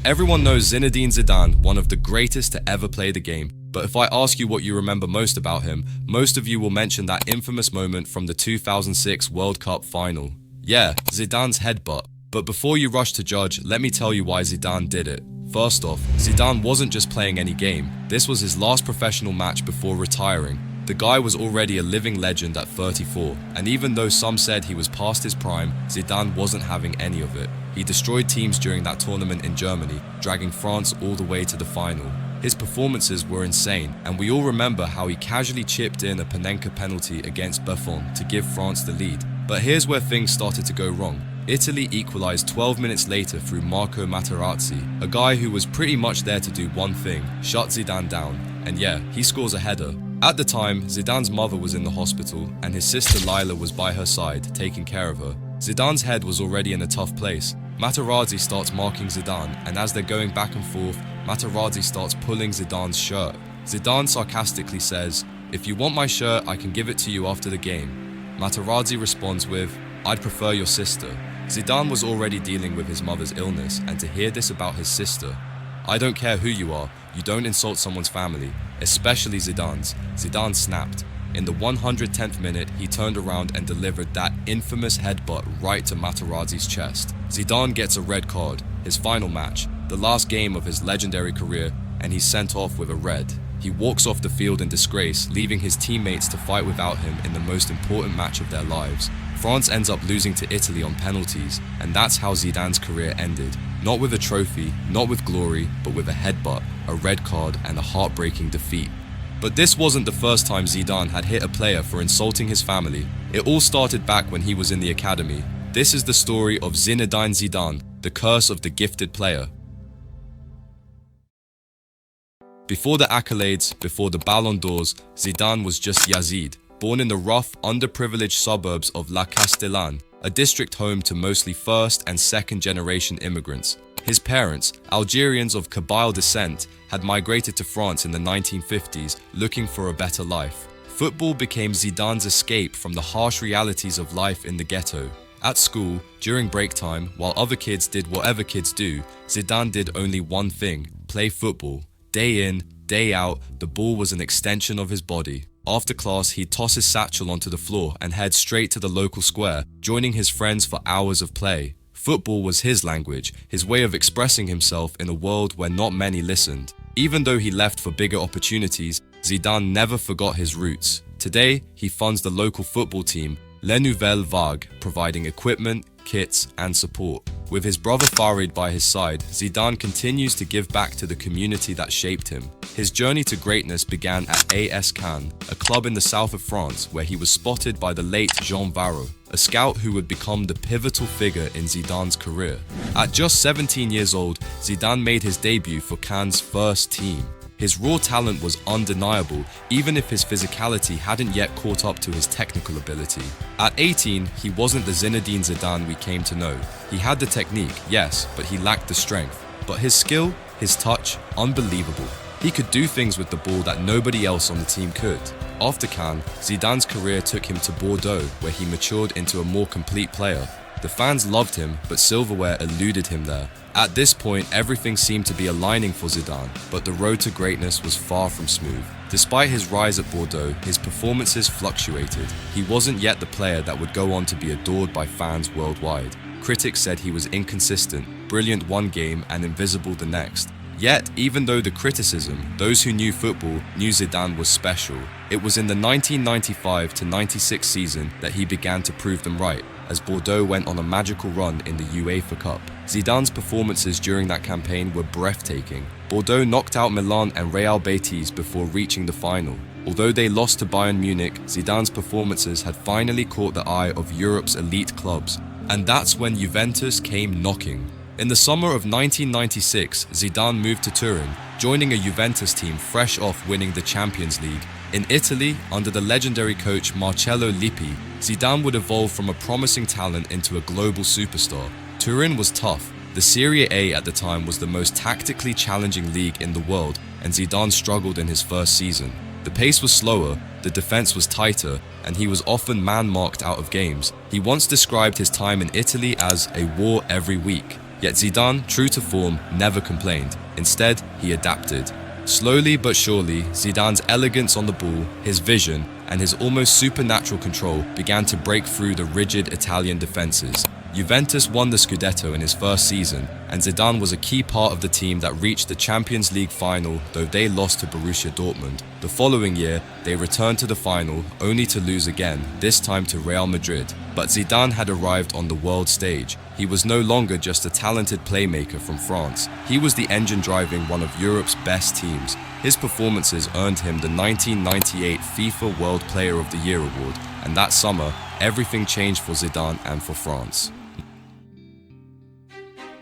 Everyone knows Zinedine Zidane, one of the greatest to ever play the game. But if I ask you what you remember most about him, most of you will mention that infamous moment from the 2006 World Cup final. Yeah, Zidane's headbutt. But before you rush to judge, let me tell you why Zidane did it. First off, Zidane wasn't just playing any game. This was his last professional match before retiring. The guy was already a living legend at 34, and even though some said he was past his prime, Zidane wasn't having any of it. He destroyed teams during that tournament in Germany, dragging France all the way to the final. His performances were insane, and we all remember how he casually chipped in a Panenka penalty against Buffon to give France the lead. But here's where things started to go wrong. Italy equalized 12 minutes later through Marco Materazzi, a guy who was pretty much there to do one thing, shut Zidane down. And yeah, he scores a header. At the time, Zidane's mother was in the hospital and his sister Lila was by her side, taking care of her. Zidane's head was already in a tough place. Materazzi starts marking Zidane, and as they're going back and forth, Materazzi starts pulling Zidane's shirt. Zidane sarcastically says, "If you want my shirt, I can give it to you after the game." Materazzi responds with, "I'd prefer your sister." Zidane was already dealing with his mother's illness, and to hear this about his sister, "I don't care who you are, you don't insult someone's family, especially Zidane's." Zidane snapped. In the 110th minute, he turned around and delivered that infamous headbutt right to Materazzi's chest. Zidane gets a red card, his final match, the last game of his legendary career, and he's sent off with a red. He walks off the field in disgrace, leaving his teammates to fight without him in the most important match of their lives. France ends up losing to Italy on penalties, and that's how Zidane's career ended. Not with a trophy, not with glory, but with a headbutt, a red card, and a heartbreaking defeat. But this wasn't the first time Zidane had hit a player for insulting his family. It all started back when he was in the academy. This is the story of Zinedine Zidane, the curse of the gifted player. Before the accolades, before the Ballon d'Ors, Zidane was just Yazid, born in the rough, underprivileged suburbs of La Castellane, a district home to mostly first and second generation immigrants. His parents, Algerians of Kabyle descent, had migrated to France in the 1950s looking for a better life. Football became Zidane's escape from the harsh realities of life in the ghetto. At school, during break time, while other kids did whatever kids do, Zidane did only one thing: play football. Day in, day out, the ball was an extension of his body. After class, he'd toss his satchel onto the floor and head straight to the local square, joining his friends for hours of play. Football was his language, his way of expressing himself in a world where not many listened. Even though he left for bigger opportunities, Zidane never forgot his roots. Today, he funds the local football team, Les Nouvelles Vagues, providing equipment, kits, and support. With his brother Farid by his side, Zidane continues to give back to the community that shaped him. His journey to greatness began at AS Cannes, a club in the south of France where he was spotted by the late Jean Varro, a scout who would become the pivotal figure in Zidane's career. At just 17 years old, Zidane made his debut for Cannes' first team. His raw talent was undeniable, even if his physicality hadn't yet caught up to his technical ability. At 18, he wasn't the Zinedine Zidane we came to know. He had the technique, yes, but he lacked the strength. But his skill, his touch, unbelievable. He could do things with the ball that nobody else on the team could. After Cannes, Zidane's career took him to Bordeaux, where he matured into a more complete player. The fans loved him, but silverware eluded him there. At this point, everything seemed to be aligning for Zidane, but the road to greatness was far from smooth. Despite his rise at Bordeaux, his performances fluctuated. He wasn't yet the player that would go on to be adored by fans worldwide. Critics said he was inconsistent, brilliant one game and invisible the next. Yet, even though the criticism, those who knew football knew Zidane was special. It was in the 1995-96 season that he began to prove them right, as Bordeaux went on a magical run in the UEFA Cup. Zidane's performances during that campaign were breathtaking. Bordeaux knocked out Milan and Real Betis before reaching the final. Although they lost to Bayern Munich, Zidane's performances had finally caught the eye of Europe's elite clubs. And that's when Juventus came knocking. In the summer of 1996, Zidane moved to Turin, joining a Juventus team fresh off winning the Champions League. In Italy, under the legendary coach Marcello Lippi, Zidane would evolve from a promising talent into a global superstar. Turin was tough. The Serie A at the time was the most tactically challenging league in the world, and Zidane struggled in his first season. The pace was slower, the defense was tighter, and he was often man-marked out of games. He once described his time in Italy as a war every week. Yet Zidane, true to form, never complained. Instead, he adapted. Slowly but surely, Zidane's elegance on the ball, his vision, and his almost supernatural control began to break through the rigid Italian defenses. Juventus won the Scudetto in his first season, and Zidane was a key part of the team that reached the Champions League final, though they lost to Borussia Dortmund. The following year, they returned to the final, only to lose again, this time to Real Madrid. But Zidane had arrived on the world stage. He was no longer just a talented playmaker from France. He was the engine driving one of Europe's best teams. His performances earned him the 1998 FIFA World Player of the Year award, and that summer, everything changed for Zidane and for France.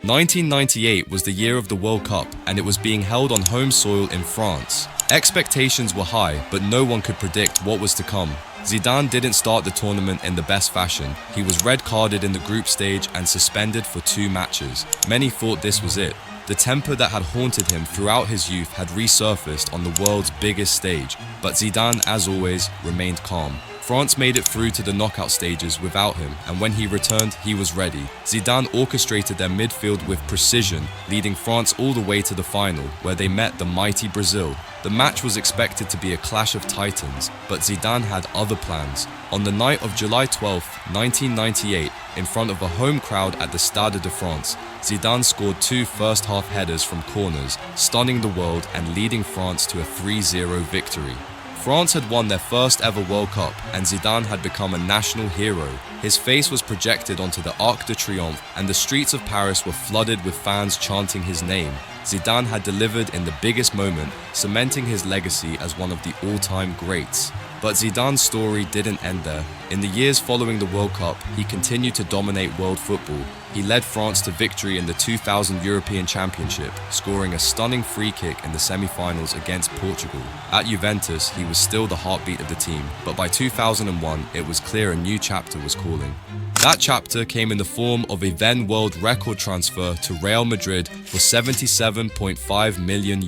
1998 was the year of the World Cup, and it was being held on home soil in France. Expectations were high, but no one could predict what was to come. Zidane didn't start the tournament in the best fashion. He was red-carded in the group stage and suspended for 2 matches. Many thought this was it. The temper that had haunted him throughout his youth had resurfaced on the world's biggest stage, but Zidane, as always, remained calm. France made it through to the knockout stages without him, and when he returned, he was ready. Zidane orchestrated their midfield with precision, leading France all the way to the final, where they met the mighty Brazil. The match was expected to be a clash of titans, but Zidane had other plans. On the night of July 12, 1998, in front of a home crowd at the Stade de France, Zidane scored 2 first-half headers from corners, stunning the world and leading France to a 3-0 victory. France had won their first ever World Cup, and Zidane had become a national hero. His face was projected onto the Arc de Triomphe, and the streets of Paris were flooded with fans chanting his name. Zidane had delivered in the biggest moment, cementing his legacy as one of the all-time greats. But Zidane's story didn't end there. In the years following the World Cup, he continued to dominate world football. He led France to victory in the 2000 European Championship, scoring a stunning free kick in the semi-finals against Portugal. At Juventus, he was still the heartbeat of the team, but by 2001, it was clear a new chapter was calling. That chapter came in the form of a then world record transfer to Real Madrid for €77.5 million.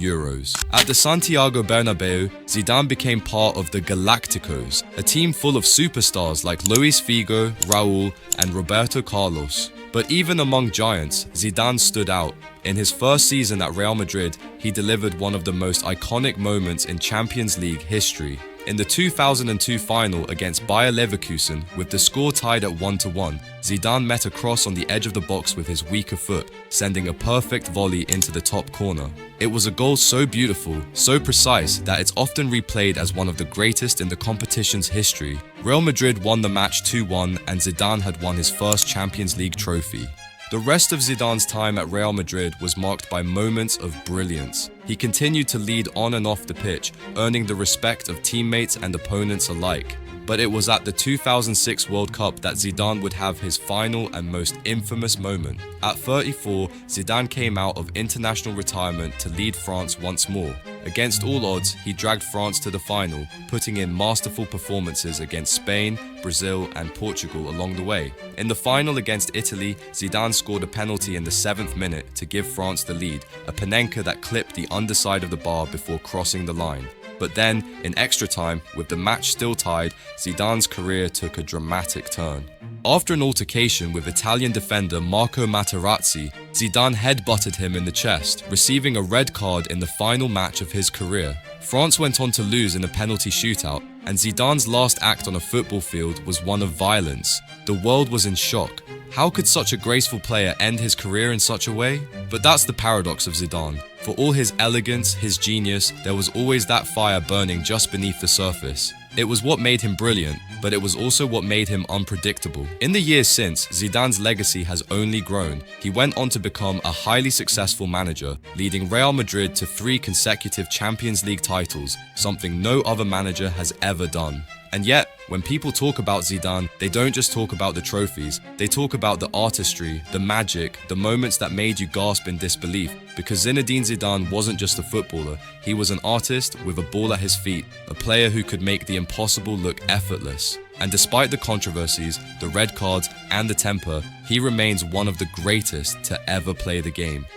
At the Santiago Bernabeu, Zidane became part of the Galacticos, a team full of superstars like Luis Figo, Raúl, and Roberto Carlos. But even among giants, Zidane stood out. In his first season at Real Madrid, he delivered one of the most iconic moments in Champions League history. In the 2002 final against Bayer Leverkusen, with the score tied at 1-1, Zidane met a cross on the edge of the box with his weaker foot, sending a perfect volley into the top corner. It was a goal so beautiful, so precise, that it's often replayed as one of the greatest in the competition's history. Real Madrid won the match 2-1, and Zidane had won his first Champions League trophy. The rest of Zidane's time at Real Madrid was marked by moments of brilliance. He continued to lead on and off the pitch, earning the respect of teammates and opponents alike. But it was at the 2006 World Cup that Zidane would have his final and most infamous moment. At 34, Zidane came out of international retirement to lead France once more. Against all odds, he dragged France to the final, putting in masterful performances against Spain, Brazil, and Portugal along the way. In the final against Italy, Zidane scored a penalty in the 7th minute to give France the lead, a Panenka that clipped the underside of the bar before crossing the line. But then, in extra time, with the match still tied, Zidane's career took a dramatic turn. After an altercation with Italian defender Marco Materazzi, Zidane headbutted him in the chest, receiving a red card in the final match of his career. France went on to lose in a penalty shootout, and Zidane's last act on a football field was one of violence. The world was in shock. How could such a graceful player end his career in such a way? But that's the paradox of Zidane. For all his elegance, his genius, there was always that fire burning just beneath the surface. It was what made him brilliant, but it was also what made him unpredictable. In the years since, Zidane's legacy has only grown. He went on to become a highly successful manager, leading Real Madrid to 3 consecutive Champions League titles, something no other manager has ever done. And yet, when people talk about Zidane, they don't just talk about the trophies, they talk about the artistry, the magic, the moments that made you gasp in disbelief. Because Zinedine Zidane wasn't just a footballer, he was an artist with a ball at his feet, a player who could make the impossible look effortless. And despite the controversies, the red cards, and the temper, he remains one of the greatest to ever play the game.